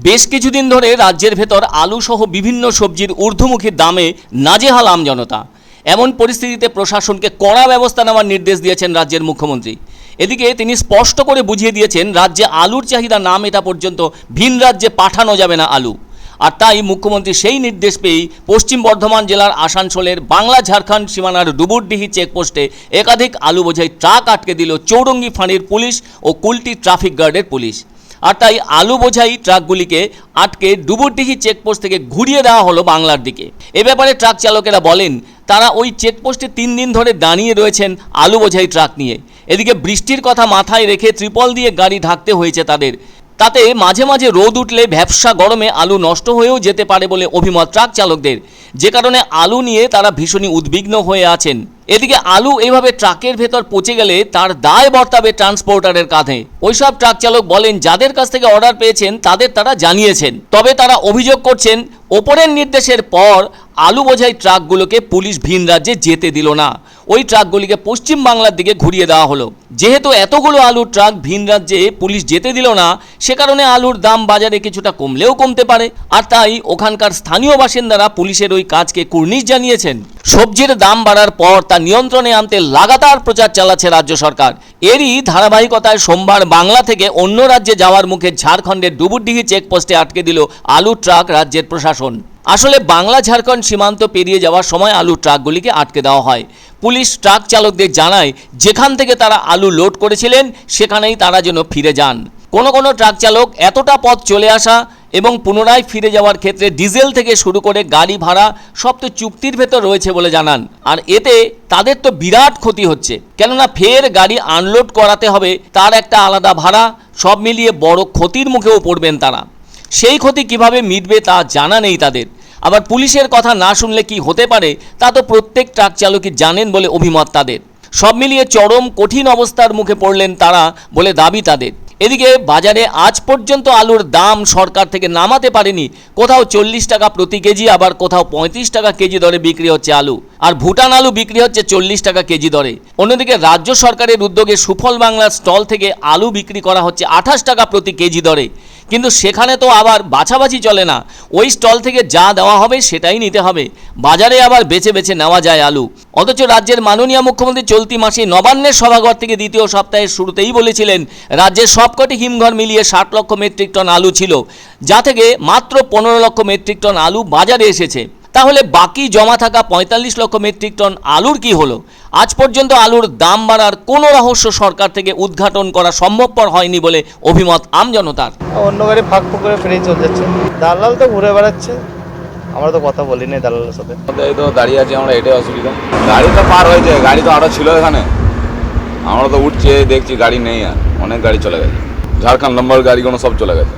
বেশ কিছুদিন ধরে রাজ্যের ভেতর আলু সহ বিভিন্ন সবজির ঊর্ধ্বমুখী দামে নাজেহাল আম জনতা। এমন পরিস্থিতিতে প্রশাসনকে কড়া ব্যবস্থা নেওয়ার নির্দেশ দিয়েছেন রাজ্যের মুখ্যমন্ত্রী। এদিকে তিনি স্পষ্ট করে বুঝিয়ে দিয়েছেন রাজ্যে আলুর চাহিদা না মেটা পর্যন্ত ভিন রাজ্যে পাঠানো যাবে না আলু। আর তাই মুখ্যমন্ত্রী সেই নির্দেশ পেয়েই পশ্চিম বর্ধমান জেলার আসানসোলের বাংলা ঝাড়খণ্ড সীমানার ডুবুরডিহি চেকপোস্টে একাধিক আলু বোঝাই ট্রাক আটকে দিল চৌরঙ্গি ফাঁড়ির পুলিশ ও কুলটি ট্রাফিক গার্ডের পুলিশ। আর তাই আলু বোঝাই ট্রাকগুলিকে আটকে ডুবুরডিহি চেকপোস্ট থেকে ঘুরিয়ে দেওয়া হলো বাংলার দিকে। এ ব্যাপারে ট্রাক চালকেরা বলেন তারা ওই চেকপোস্টে 3 দিন ধরে দাঁড়িয়ে রয়েছেন আলু বোঝাই ট্রাক নিয়ে। এদিকে বৃষ্টির কথা মাথায় রেখে ত্রিপল দিয়ে গাড়ি ঢাকতে হয়েছে তাদের। তাতে মাঝে মাঝে রোদ উঠলে ভ্যাপসা গরমে আলু নষ্ট হয়েও যেতে পারে বলে অভিমত ট্রাক চালকদের, যে কারণে আলু নিয়ে তারা ভীষণই উদ্বিগ্ন হয়ে আছেন। এদিকে আলু এইভাবে ট্রাকের ভেতর পচে গেলে তার দায় বর্তাবে ট্রান্সপোর্টারের কাঁধে। ওইসব ট্রাক চালক বলেন যাদের কাছ থেকে অর্ডার পেয়েছেন তাদের তারা জানিয়েছেন, তবে তারা অভিযোগ করছেন ওপরের নির্দেশের পর আলু বোঝাই ট্রাকগুলোকে পুলিশ ভিন রাজ্যে যেতে দিল না, ওই ট্রাকগুলিকে পশ্চিম বাংলার দিকে ঘুরিয়ে দেওয়া হলো। যেহেতু এতগুলো আলুর ট্রাক ভিন রাজ্যে পুলিশ যেতে দিল না, সে কারণে আলুর দাম বাজারে কিছুটা কমলেও কমতে পারে। আর তাই ওখানকার স্থানীয় বাসিন্দারা পুলিশের ওই কাজকে কুর্নিশ জানিয়েছেন। সবজির দাম বাড়ার পর তা নিয়ন্ত্রণে আনতে লাগাতার প্রচার চালাচ্ছে রাজ্য সরকার। এরই ধারাবাহিকতায় সোমবার বাংলা থেকে অন্য রাজ্যে যাওয়ার মুখে ঝাড়খণ্ডের ডুবুরডিহি চেকপোস্টে আটকে দিল আলুর ট্রাক রাজ্যের প্রশাসন। আসলে বাংলা ঝাড়খণ্ড সীমান্ত পেরিয়ে যাওয়ার সময় আলুর ট্রাকগুলিকে আটকে দেওয়া হয়। পুলিশ ট্রাক চালকদের জানায় যেখান থেকে তারা আলু লোড করেছিলেন সেখানেই তারা যেন ফিরে যান। কোনো ট্রাক চালক এতটা পথ চলে আসা এবং পুনরায় ফিরে যাওয়ার ক্ষেত্রে ডিজেল থেকে শুরু করে গাড়ি ভাড়া সব তো চুক্তির ভেতর রয়েছে বলে জানান। আর এতে তাদের তো বিরাট ক্ষতি হচ্ছে, কেননা ফের গাড়ি আনলোড করাতে হবে, তার একটা আলাদা ভাড়া, সব মিলিয়ে বড় ক্ষতির মুখেও পড়বেন তারা। সেই ক্ষতি কিভাবে মিটবে তা জানা নেই তাদের। আবার পুলিশের কথা না শুনলে কি হতে পারে তা তো প্রত্যেক ট্রাক চালকই জানেন বলে অভিমত তাদের। সব মিলিয়ে চরম কঠিন অবস্থার মুখে পড়লেন তারা বলে দাবি তাদের। এদিকে বাজারে আজ পর্যন্ত আলুর দাম সরকার থেকে নামাতে পারেনি। কোথাও 40 টাকা প্রতি কেজি, আবার কোথাও 35 টাকা কেজি দরে বিক্রি হচ্ছে আলু, আর ভুটান আলু বিক্রি হচ্ছে 40 টাকা কেজি দরে। অন্যদিকে রাজ্য সরকারের উদ্যোগে সুফল বাংলার স্টল থেকে আলু বিক্রি করা হচ্ছে 28 টাকা প্রতি কেজি দরে। কিন্তু সেখানে তো আবার বাছাবাছি চলে না, ওই স্টল থেকে যা দেওয়া হবে সেটাই নিতে হবে। বাজারে আবার বেছে বেছে নেওয়া যায় আলু। অথচ রাজ্যের মাননীয় মুখ্যমন্ত্রী চলতি মাসে নবান্নের সভাঘর থেকে দ্বিতীয় সপ্তাহের শুরুতেই বলেছিলেন রাজ্যের সবকটি হিমঘর মিলিয়ে 60 লক্ষ মেট্রিক টন আলু ছিল, যা থেকে মাত্র 15 লক্ষ মেট্রিক টন আলু বাজারে এসেছে। তাহলে বাকি জমা থাকা 45 লক্ষ মেট্রিক টন আলুর কি হলো? আজ পর্যন্ত আলুর দাম বাড়ার কোনো রহস্য সরকার থেকে উদ্ঘাটন করা সম্ভবপর হয়নি বলে অভিমত আমজনতার। অন্য গাড়ি ফাঁক করে ফিরেই চলে যাচ্ছে, দালাল তো ঘুরে বেড়াচ্ছে। আমরা তো কথা বলিনি দালালের সাথে, এই তো দাঁড়িয়ে আছি আমরা, এটাই অসুবিধা। গাড়ি তো পার হয়েছে, গাড়ি তো আরো ছিল এখানে, আমরা তো উঠছি দেখছি গাড়ি নেই, আর অনেক গাড়ি চলে গেছে, ঝাড়খণ্ড নম্বর গাড়িগুলো সব চলে গেছে।